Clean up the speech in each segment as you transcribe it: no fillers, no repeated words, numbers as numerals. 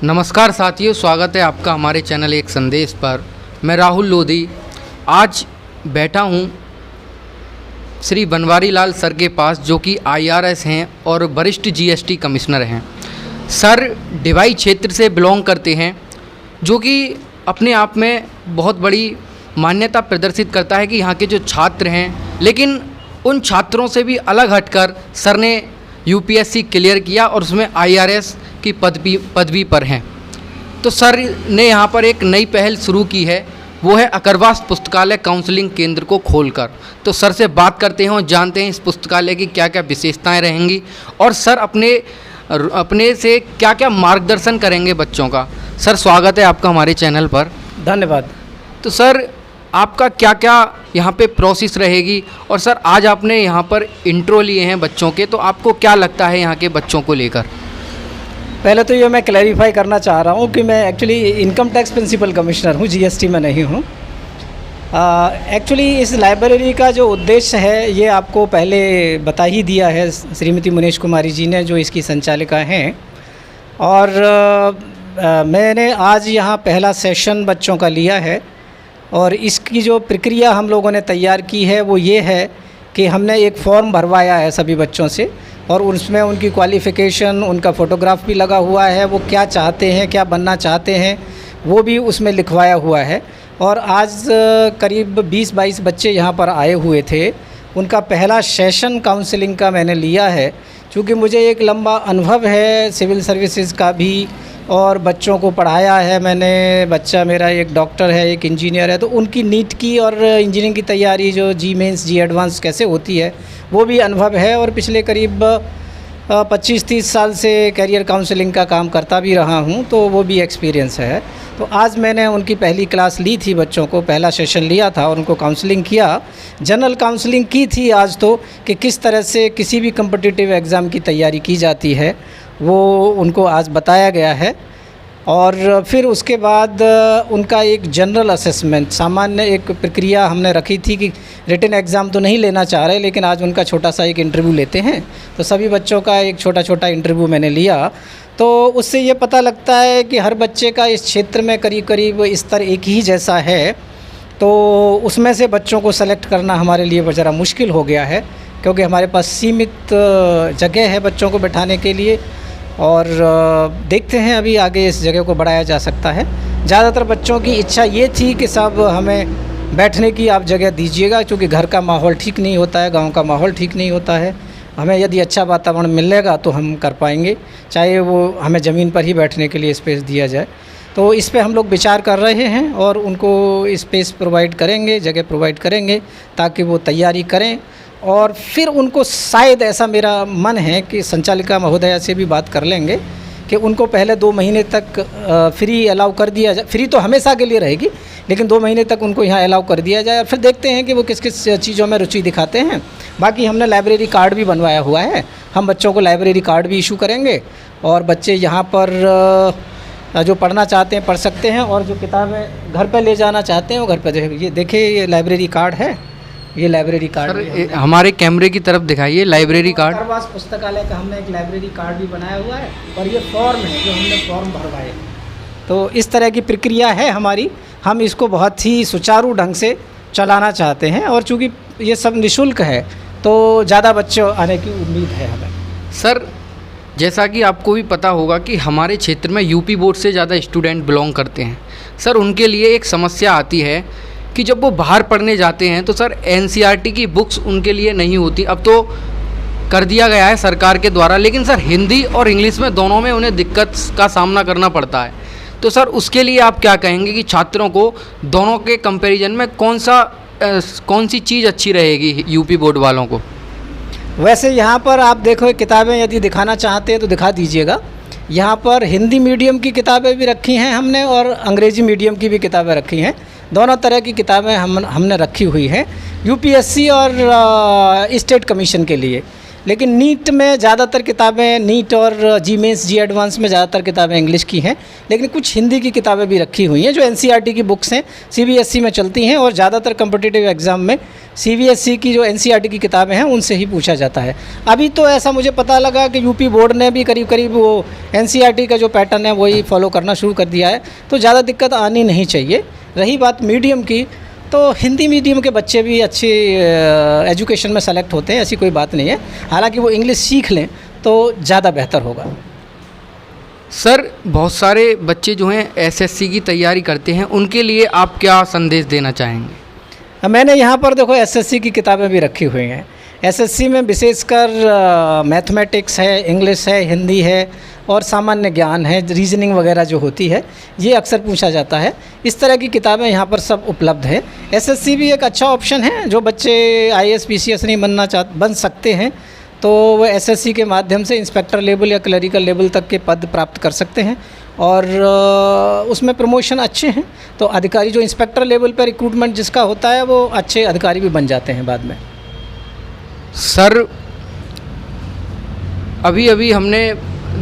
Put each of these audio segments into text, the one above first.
नमस्कार साथियों, स्वागत है आपका हमारे चैनल एक संदेश पर। मैं राहुल लोधी आज बैठा हूँ श्री बनवारी लाल सर के पास, जो कि IRS हैं और वरिष्ठ GST कमिश्नर हैं। सर डिवाई क्षेत्र से बिलोंग करते हैं, जो कि अपने आप में बहुत बड़ी मान्यता प्रदर्शित करता है कि यहाँ के जो छात्र हैं, लेकिन उन छात्रों से भी अलग हटकर सर ने UPSC क्लियर किया और उसमें IRS की पदवी पर हैं। तो सर ने यहाँ पर एक नई पहल शुरू की है, वो है अकरवास पुस्तकालय काउंसलिंग केंद्र को खोलकर। तो सर से बात करते हैं और जानते हैं इस पुस्तकालय की क्या क्या विशेषताएं रहेंगी और सर अपने से क्या क्या मार्गदर्शन करेंगे बच्चों का। सर स्वागत है आपका हमारे चैनल पर। धन्यवाद। तो सर आपका क्या क्या यहाँ पे प्रोसेस रहेगी, और सर आज आपने यहाँ पर इंट्रो लिए हैं बच्चों के, तो आपको क्या लगता है यहाँ के बच्चों को लेकर? पहले तो ये मैं क्लैरिफाई करना चाह रहा हूँ कि मैं actually income tax principal commissioner हूँ, GST में नहीं हूँ। एक्चुअली इस लाइब्रेरी का जो उद्देश्य है ये आपको पहले बता ही दिया है श्रीमती मुनेश कुमारी जी ने, जो इसकी संचालिका हैं। और मैंने आज यहाँ पहला सेशन बच्चों का लिया है और इसकी जो प्रक्रिया हम लोगों ने तैयार की है वो ये है कि हमने एक फॉर्म भरवाया है सभी बच्चों से, और उसमें उनकी क्वालिफ़िकेशन, उनका फ़ोटोग्राफ भी लगा हुआ है, वो क्या चाहते हैं, क्या बनना चाहते हैं, वो भी उसमें लिखवाया हुआ है। और आज करीब 20-22 बच्चे यहाँ पर आए हुए थे। उनका पहला सेशन काउंसलिंग का मैंने लिया है, क्योंकि मुझे एक लंबा अनुभव है सिविल सर्विसेज का भी, और बच्चों को पढ़ाया है मैंने। बच्चा मेरा एक डॉक्टर है, एक इंजीनियर है, तो उनकी नीट की और इंजीनियरिंग की तैयारी जो जी मेंस जी एडवांस कैसे होती है वो भी अनुभव है। और पिछले करीब 25-30 साल से करियर काउंसलिंग का काम करता भी रहा हूं, तो वो भी एक्सपीरियंस है। तो आज मैंने उनकी पहली क्लास ली थी, बच्चों को पहला सेशन लिया था और उनको काउंसलिंग किया। जनरल काउंसलिंग की थी आज तो, कि किस तरह से किसी भी कम्पिटिटिव एग्ज़ाम की तैयारी की जाती है वो उनको आज बताया गया है। और फिर उसके बाद उनका एक जनरल असेसमेंट, सामान्य एक प्रक्रिया हमने रखी थी कि रिटन एग्ज़ाम तो नहीं लेना चाह रहे, लेकिन आज उनका छोटा सा एक इंटरव्यू लेते हैं। तो सभी बच्चों का एक छोटा छोटा इंटरव्यू मैंने लिया। तो उससे ये पता लगता है कि हर बच्चे का इस क्षेत्र में करीब करीब स्तर एक ही जैसा है। तो उसमें से बच्चों को सेलेक्ट करना हमारे लिए ज़रा मुश्किल हो गया है, क्योंकि हमारे पास सीमित जगह है बच्चों को बैठाने के लिए। और देखते हैं अभी आगे इस जगह को बढ़ाया जा सकता है। ज़्यादातर बच्चों की इच्छा ये थी कि साहब हमें बैठने की आप जगह दीजिएगा, क्योंकि घर का माहौल ठीक नहीं होता है, गांव का माहौल ठीक नहीं होता है। हमें यदि अच्छा वातावरण मिलेगा तो हम कर पाएंगे, चाहे वो हमें ज़मीन पर ही बैठने के लिए स्पेस दिया जाए। तो इस पे हम लोग विचार कर रहे हैं और उनको स्पेस प्रोवाइड करेंगे, जगह प्रोवाइड करेंगे, ताकि वो तैयारी करें। और फिर उनको शायद, ऐसा मेरा मन है कि संचालिका महोदया से भी बात कर लेंगे कि उनको पहले 2 महीने तक फ्री अलाउ कर दिया जाए। फ्री तो हमेशा के लिए रहेगी, लेकिन 2 महीने तक उनको यहाँ अलाउ कर दिया जाए, और फिर देखते हैं कि वो किस किस चीज़ों में रुचि दिखाते हैं। बाकी हमने लाइब्रेरी कार्ड भी बनवाया हुआ है, हम बच्चों को लाइब्रेरी कार्ड भी इशू करेंगे, और बच्चे यहाँ पर जो पढ़ना चाहते हैं पढ़ सकते हैं, और जो किताबें घर पर ले जाना चाहते हैं वो घर पर। ये देखिए, ये लाइब्रेरी कार्ड है, ये लाइब्रेरी कार्ड सर हमारे कैमरे की तरफ दिखाइए लाइब्रेरी कार्ड। अकरवास पुस्तकालय का हमने एक लाइब्रेरी कार्ड भी बनाया हुआ है, और ये फॉर्म है जो हमने फॉर्म भरवाए। तो इस तरह की प्रक्रिया है हमारी। हम इसको बहुत ही सुचारू ढंग से चलाना चाहते हैं, और चूँकि ये सब निःशुल्क है तो ज़्यादा बच्चे आने की उम्मीद है हमें। सर जैसा कि आपको भी पता होगा कि हमारे क्षेत्र में UP बोर्ड से ज़्यादा स्टूडेंट बिलोंग करते हैं। सर उनके लिए एक समस्या आती है कि जब वो बाहर पढ़ने जाते हैं तो सर NCERT की बुक्स उनके लिए नहीं होती। अब तो कर दिया गया है सरकार के द्वारा, लेकिन सर हिंदी और इंग्लिश में दोनों में उन्हें दिक्कत का सामना करना पड़ता है। तो सर उसके लिए आप क्या कहेंगे कि छात्रों को दोनों के कंपैरिजन में कौन सी चीज़ अच्छी रहेगी UP बोर्ड वालों को? वैसे यहाँ पर आप देखो, किताबें यदि दिखाना चाहते हैं तो दिखा दीजिएगा। यहाँ पर हिंदी मीडियम की किताबें भी रखी हैं हमने, और अंग्रेज़ी मीडियम की भी किताबें रखी हैं। दोनों तरह की किताबें हमने रखी हुई हैं UPSC और स्टेट कमीशन के लिए। लेकिन नीट में ज़्यादातर किताबें, नीट और जी मेंस जी एडवांस में ज़्यादातर किताबें इंग्लिश की हैं, लेकिन कुछ हिंदी की किताबें भी रखी हुई हैं जो एनसीईआरटी की बुक्स हैं, सीबीएसई में चलती हैं, और ज़्यादातर कॉम्पिटिटिव एग्ज़ाम में सीबीएसई की जो एनसीईआरटी की किताबें हैं उनसे ही पूछा जाता है। अभी तो ऐसा मुझे पता लगा कि यूपी बोर्ड ने भी करीब करीब वो एनसीईआरटी का जो पैटर्न है वही फॉलो करना शुरू कर दिया है, तो ज़्यादा दिक्कत आनी नहीं चाहिए। रही बात मीडियम की, तो हिंदी मीडियम के बच्चे भी अच्छे एजुकेशन में सेलेक्ट होते हैं, ऐसी कोई बात नहीं है। हालांकि वो इंग्लिश सीख लें तो ज़्यादा बेहतर होगा। सर बहुत सारे बच्चे जो हैं एसएससी की तैयारी करते हैं, उनके लिए आप क्या संदेश देना चाहेंगे? मैंने यहाँ पर देखो एसएससी की किताबें भी रखी हुई हैं। एसएससी में विशेषकर मैथमेटिक्स है, इंग्लिश है, हिंदी है और सामान्य ज्ञान है, रीजनिंग वगैरह जो होती है ये अक्सर पूछा जाता है। इस तरह की किताबें यहाँ पर सब उपलब्ध है। एसएससी भी एक अच्छा ऑप्शन है, जो बच्चे आईएएस पीसीएस नहीं बन सकते हैं तो वो एसएससी के माध्यम से इंस्पेक्टर लेवल या क्लरिकल लेवल तक के पद प्राप्त कर सकते हैं, और उसमें प्रमोशन अच्छे हैं, तो अधिकारी जो इंस्पेक्टर लेवल पर रिक्रूटमेंट जिसका होता है वो अच्छे अधिकारी भी बन जाते हैं बाद में। सर अभी अभी हमने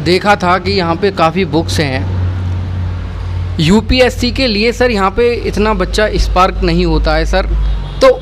देखा था कि यहाँ पे काफ़ी बुक्स हैं यूपीएससी के लिए। सर यहाँ पे इतना बच्चा स्पार्क नहीं होता है सर, तो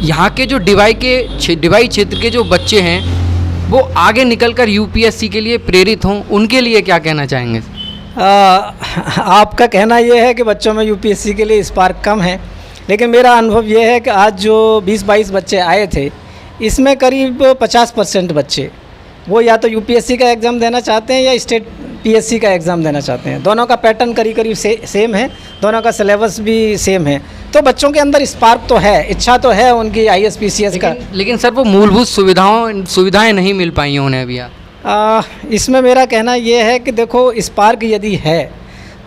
यहाँ के जो डिवाई क्षेत्र के जो बच्चे हैं वो आगे निकलकर यूपीएससी के लिए प्रेरित हों, उनके लिए क्या कहना चाहेंगे? आपका कहना ये है कि बच्चों में यूपीएससी के लिए स्पार्क कम है, लेकिन मेरा अनुभव ये है कि आज जो 20-22 बच्चे आए थे इसमें करीब 50% बच्चे वो या तो यूपीएससी का एग्ज़ाम देना चाहते हैं या स्टेट पीएससी का एग्ज़ाम देना चाहते हैं। दोनों का पैटर्न करीब सेम है, दोनों का सिलेबस भी सेम है, तो बच्चों के अंदर स्पार्क तो है, इच्छा तो है उनकी आईएएस पीसीएस का। लेकिन सर वो मूलभूत सुविधाएं नहीं मिल पाई हैं उन्हें अभी। इसमें मेरा कहना ये है कि देखो स्पार्क यदि है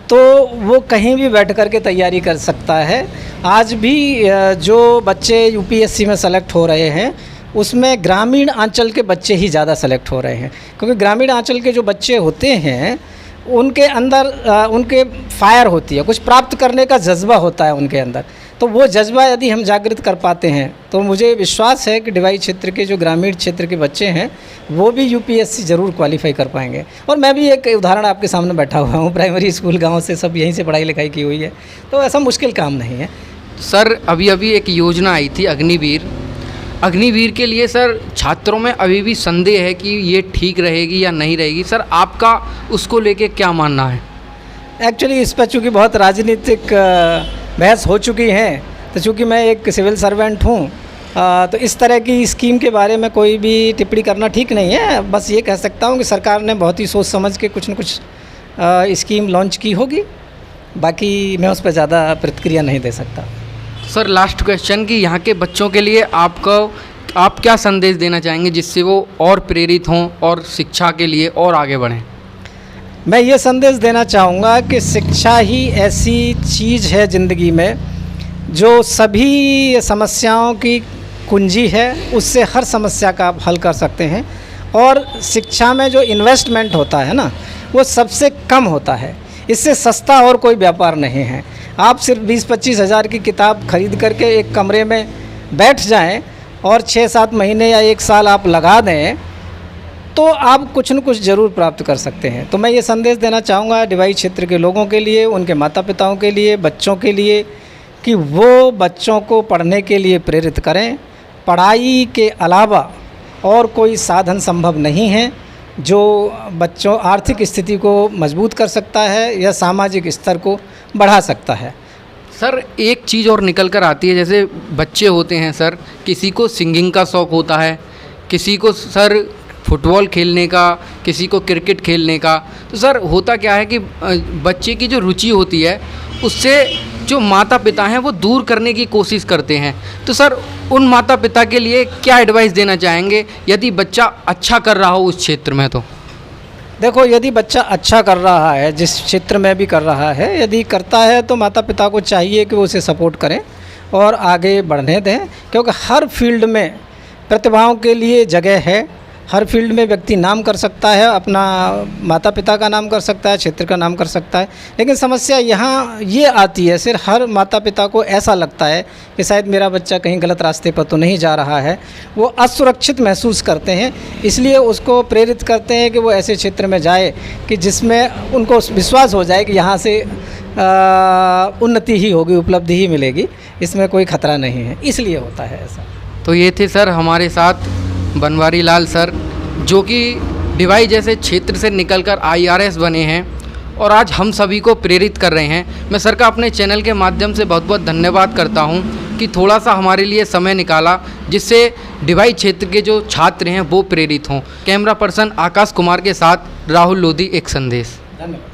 तो वो कहीं भी बैठ कर के तैयारी कर सकता है। आज भी जो बच्चे यूपीएससी में सेलेक्ट हो रहे हैं उसमें ग्रामीण अंचल के बच्चे ही ज़्यादा सेलेक्ट हो रहे हैं, क्योंकि ग्रामीण अंचल के जो बच्चे होते हैं उनके अंदर उनके फायर होती है, कुछ प्राप्त करने का जज्बा होता है उनके अंदर, तो वो जज्बा यदि हम जागृत कर पाते हैं तो मुझे विश्वास है कि डिवाई क्षेत्र के जो ग्रामीण क्षेत्र के बच्चे हैं वो भी यूपीएससी ज़रूर क्वालिफाई कर पाएंगे। और मैं भी एक उदाहरण आपके सामने बैठा हुआ हूँ, प्राइमरी स्कूल गाँव से सब यहीं से पढ़ाई लिखाई की हुई है, तो ऐसा मुश्किल काम नहीं है। सर अभी अभी एक योजना आई थी अग्निवीर के लिए सर छात्रों में अभी भी संदेह है कि ये ठीक रहेगी या नहीं रहेगी। सर आपका उसको लेके क्या मानना है? एक्चुअली इस पर चूँकि बहुत राजनीतिक बहस हो चुकी है, तो चूँकि मैं एक सिविल सर्वेंट हूँ तो इस तरह की स्कीम के बारे में कोई भी टिप्पणी करना ठीक नहीं है। बस ये कह सकता हूँ कि सरकार ने बहुत ही सोच समझ के कुछ न कुछ स्कीम लॉन्च की होगी, बाकी मैं उस पर ज़्यादा प्रतिक्रिया नहीं दे सकता। सर लास्ट क्वेश्चन कि यहाँ के बच्चों के लिए आप क्या संदेश देना चाहेंगे जिससे वो और प्रेरित हों और शिक्षा के लिए और आगे बढ़ें? मैं ये संदेश देना चाहूँगा कि शिक्षा ही ऐसी चीज़ है ज़िंदगी में जो सभी समस्याओं की कुंजी है, उससे हर समस्या का आप हल कर सकते हैं। और शिक्षा में जो इन्वेस्टमेंट होता है ना वो सबसे कम होता है, इससे सस्ता और कोई व्यापार नहीं है। आप सिर्फ 20-25 हज़ार की किताब खरीद करके एक कमरे में बैठ जाएं और 6-7 महीने या 1 साल आप लगा दें तो आप कुछ न कुछ ज़रूर प्राप्त कर सकते हैं। तो मैं ये संदेश देना चाहूँगा डिवाई क्षेत्र के लोगों के लिए, उनके माता पिताओं के लिए, बच्चों के लिए, कि वो बच्चों को पढ़ने के लिए प्रेरित करें। पढ़ाई के अलावा और कोई साधन संभव नहीं है जो बच्चों आर्थिक स्थिति को मजबूत कर सकता है या सामाजिक स्तर को बढ़ा सकता है। सर एक चीज़ और निकल कर आती है, जैसे बच्चे होते हैं सर, किसी को सिंगिंग का शौक़ होता है, किसी को सर फुटबॉल खेलने का, किसी को क्रिकेट खेलने का। तो सर होता क्या है कि बच्चे की जो रुचि होती है उससे जो माता पिता हैं वो दूर करने की कोशिश करते हैं। तो सर उन माता पिता के लिए क्या एडवाइस देना चाहेंगे यदि बच्चा अच्छा कर रहा हो उस क्षेत्र में? तो देखो, यदि बच्चा अच्छा कर रहा है, जिस क्षेत्र में भी कर रहा है, यदि करता है तो माता पिता को चाहिए कि वो उसे सपोर्ट करें और आगे बढ़ने दें, क्योंकि हर फील्ड में प्रतिभाओं के लिए जगह है। हर फील्ड में व्यक्ति नाम कर सकता है, अपना माता पिता का नाम कर सकता है, क्षेत्र का नाम कर सकता है। लेकिन समस्या यहाँ ये आती है, सिर्फ हर माता पिता को ऐसा लगता है कि शायद मेरा बच्चा कहीं गलत रास्ते पर तो नहीं जा रहा है, वो असुरक्षित महसूस करते हैं, इसलिए उसको प्रेरित करते हैं कि वो ऐसे क्षेत्र में जाए कि जिसमें उनको विश्वास हो जाए कि यहाँ से उन्नति ही होगी, उपलब्धि ही मिलेगी, इसमें कोई खतरा नहीं है, इसलिए होता है ऐसा। तो ये थे सर हमारे साथ बनवारी लाल सर, जो कि डिवाई जैसे क्षेत्र से निकलकर IRS बने हैं और आज हम सभी को प्रेरित कर रहे हैं। मैं सर का अपने चैनल के माध्यम से बहुत बहुत धन्यवाद करता हूं कि थोड़ा सा हमारे लिए समय निकाला, जिससे डिवाई क्षेत्र के जो छात्र हैं वो प्रेरित हों। कैमरा पर्सन आकाश कुमार के साथ राहुल लोधी, एक संदेश। धन्यवाद।